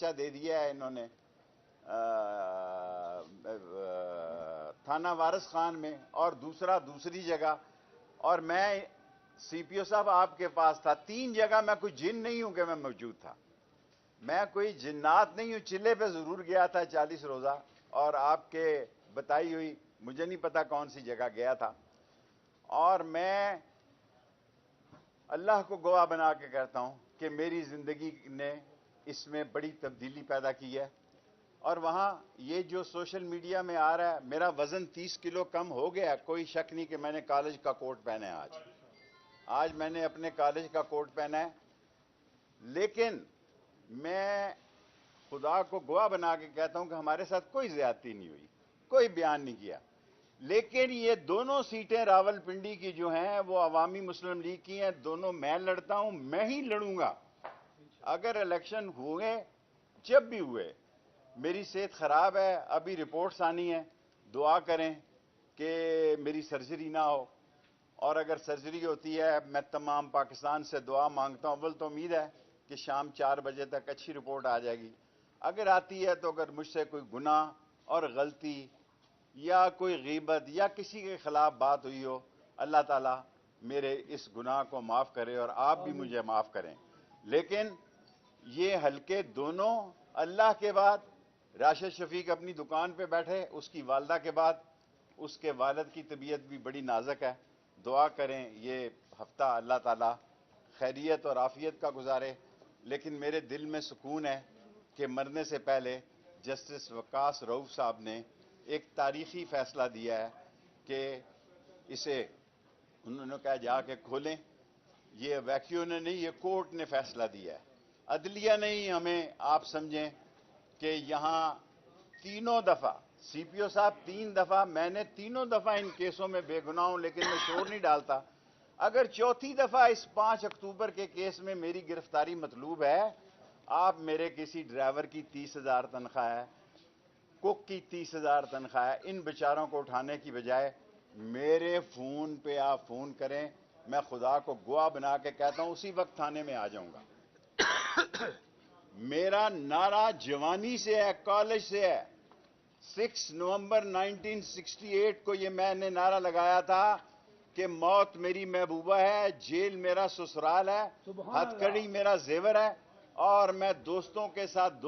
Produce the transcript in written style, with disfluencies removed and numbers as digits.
پرچہ دے دیا ہے انہوں نے تھانہ وارث خان میں، اور دوسرا دوسری جگہ، اور میں سی پی او صاحب آپ کے پاس تھا 3 جگہ. میں کوئی جن نہیں ہوں کہ میں موجود تھا، میں کوئی جنات نہیں ہوں. چلے پہ ضرور گیا تھا 40 روزہ، اور آپ کے بتائی ہوئی مجھے نہیں پتا کون سی جگہ گیا تھا. اور میں اللہ کو گواہ بنا کے کہتا ہوں کہ میری زندگی نے اس میں بڑی تبدیلی پیدا کی ہے. اور وہاں یہ جو سوشل میڈیا میں آ رہا ہے، میرا وزن 30 کلو کم ہو گیا. کوئی شک نہیں کہ میں نے کالج کا کوٹ پہنا ہے. آج میں نے اپنے کالج کا کوٹ پہنا ہے. لیکن میں خدا کو گواہ بنا کے کہتا ہوں کہ ہمارے ساتھ کوئی زیادتی نہیں ہوئی، کوئی بیان نہیں کیا. لیکن یہ دونوں سیٹیں راول پنڈی کی جو ہیں وہ عوامی مسلم لیگ کی ہیں. دونوں میں لڑتا ہوں، میں ہی لڑوں گا. اگر الیکشن ہوئے، جب بھی ہوئے. میری صحت خراب ہے، ابھی رپورٹس آنی ہے، دعا کریں کہ میری سرجری نہ ہو. اور اگر سرجری ہوتی ہے، میں تمام پاکستان سے دعا مانگتا ہوں. اول تو امید ہے کہ شام 4 بجے تک اچھی رپورٹ آ جائے گی. اگر آتی ہے تو اگر مجھ سے کوئی گناہ اور غلطی یا کوئی غیبت یا کسی کے خلاف بات ہوئی ہو، اللہ تعالیٰ میرے اس گناہ کو معاف کرے اور آپ بھی مجھے معاف کریں. لیکن یہ حلقے دونوں، اللہ کے بعد راشد شفیق اپنی دکان پہ بیٹھے، اس کی والدہ کے بعد اس کے والد کی طبیعت بھی بڑی نازک ہے. دعا کریں یہ ہفتہ اللہ تعالیٰ خیریت اور عافیت کا گزارے. لیکن میرے دل میں سکون ہے کہ مرنے سے پہلے جسٹس وقاص رؤوف صاحب نے ایک تاریخی فیصلہ دیا ہے کہ اسے انہوں نے کہا جا کے کھولیں. یہ ویکیو نے نہیں، یہ کورٹ نے فیصلہ دیا ہے، عدلیہ نہیں. ہمیں آپ سمجھیں کہ یہاں تینوں دفعہ سی پی او صاحب 3 دفعہ، میں نے تینوں دفعہ ان کیسوں میں بے گناہ ہوں، لیکن میں شور نہیں ڈالتا. اگر چوتھی دفعہ اس 5 اکتوبر کے کیس میں میری گرفتاری مطلوب ہے، آپ میرے کسی ڈرائیور کی 30,000 تنخواہ ہے، کک کی 30,000 تنخواہ ہے، ان بیچاروں کو اٹھانے کی بجائے میرے فون پہ آپ فون کریں. میں خدا کو گواہ بنا کے کہتا ہوں اسی وقت تھانے میں آ جاؤں گا. میرا نعرہ جوانی سے ہے، کالج سے ہے. 6 نومبر 1968 کو یہ میں نے نعرہ لگایا تھا کہ موت میری محبوبہ ہے، جیل میرا سسرال ہے، ہتھ کڑی میرا زیور ہے، اور میں دوستوں کے ساتھ